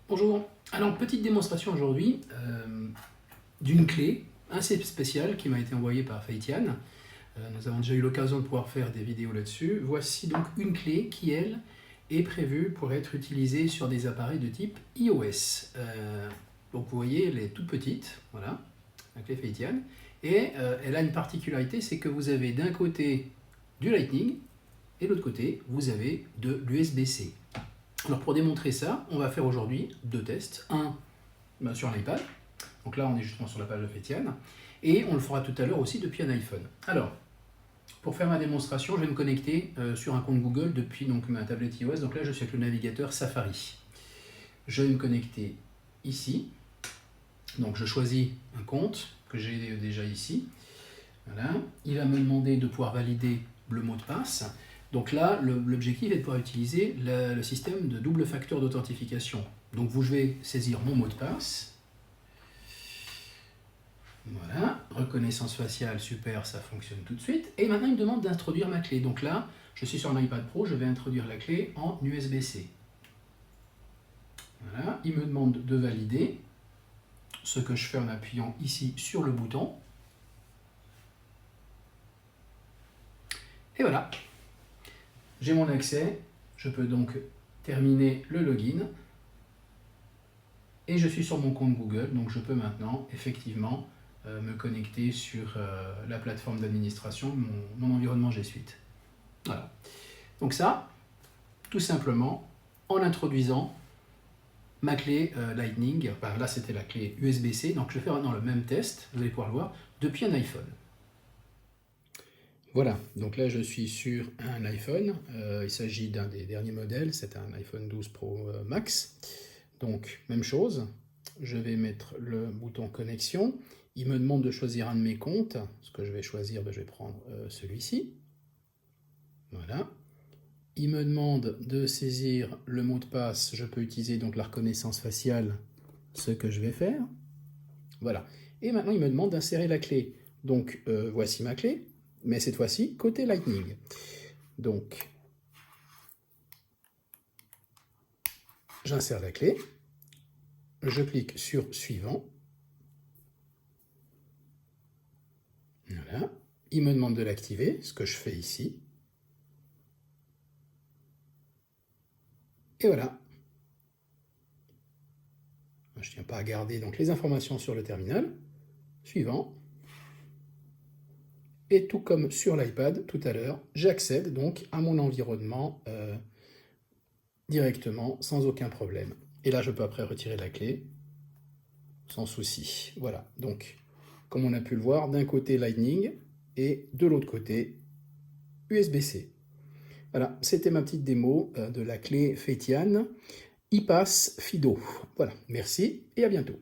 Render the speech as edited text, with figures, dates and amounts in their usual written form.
Bonjour, alors petite démonstration aujourd'hui d'une clé assez spéciale qui m'a été envoyée par Feitian. Nous avons déjà eu l'occasion de pouvoir faire des vidéos là-dessus. Voici donc une clé qui, elle, est prévue pour être utilisée sur des appareils de type iOS. Donc vous voyez, elle est toute petite, voilà, la clé Feitian. Et elle a une particularité, c'est que vous avez d'un côté du Lightning et de l'autre côté, vous avez de l'USB-C. Alors pour démontrer ça, on va faire aujourd'hui deux tests. Un sur un iPad, donc là on est justement sur la page de Feitian, et on le fera tout à l'heure aussi depuis un iPhone. Alors, pour faire ma démonstration, je vais me connecter sur un compte Google depuis donc, ma tablette iOS, donc là je suis avec le navigateur Safari. Je vais me connecter ici, donc je choisis un compte que j'ai déjà ici. Voilà. Il va me demander de pouvoir valider le mot de passe. Donc là, l'objectif est de pouvoir utiliser le système de double facteur d'authentification. Donc je vais saisir mon mot de passe. Voilà, reconnaissance faciale, super, ça fonctionne tout de suite. Et maintenant, il me demande d'introduire ma clé. Donc là, je suis sur un iPad Pro, je vais introduire la clé en USB-C. Voilà, il me demande de valider, ce que je fais en appuyant ici sur le bouton. Et voilà. J'ai mon accès, je peux donc terminer le login et je suis sur mon compte Google, donc je peux maintenant effectivement me connecter sur la plateforme d'administration de mon environnement G Suite. Voilà. Donc ça, tout simplement, en introduisant ma clé Lightning, enfin, là c'était la clé USB-C, donc je vais faire maintenant le même test, vous allez pouvoir le voir, depuis un iPhone. Voilà, donc là je suis sur un iPhone, il s'agit d'un des derniers modèles, c'est un iPhone 12 Pro Max. Donc même chose, je vais mettre le bouton connexion, il me demande de choisir un de mes comptes, ce que je vais choisir, je vais prendre celui-ci. Voilà, il me demande de saisir le mot de passe, je peux utiliser donc la reconnaissance faciale, ce que je vais faire. Voilà, et maintenant il me demande d'insérer la clé, donc voici ma clé. Mais cette fois-ci, côté Lightning. Donc, j'insère la clé, je clique sur Suivant. Voilà. Il me demande de l'activer, ce que je fais ici. Et voilà. Je ne tiens pas à garder donc, les informations sur le terminal. Suivant. Et tout comme sur l'iPad tout à l'heure, j'accède donc à mon environnement directement, sans aucun problème. Et là, je peux après retirer la clé, sans souci. Voilà, donc, comme on a pu le voir, d'un côté Lightning, et de l'autre côté, USB-C. Voilà, c'était ma petite démo de la clé Feitian iPass Fido. Voilà, merci et à bientôt.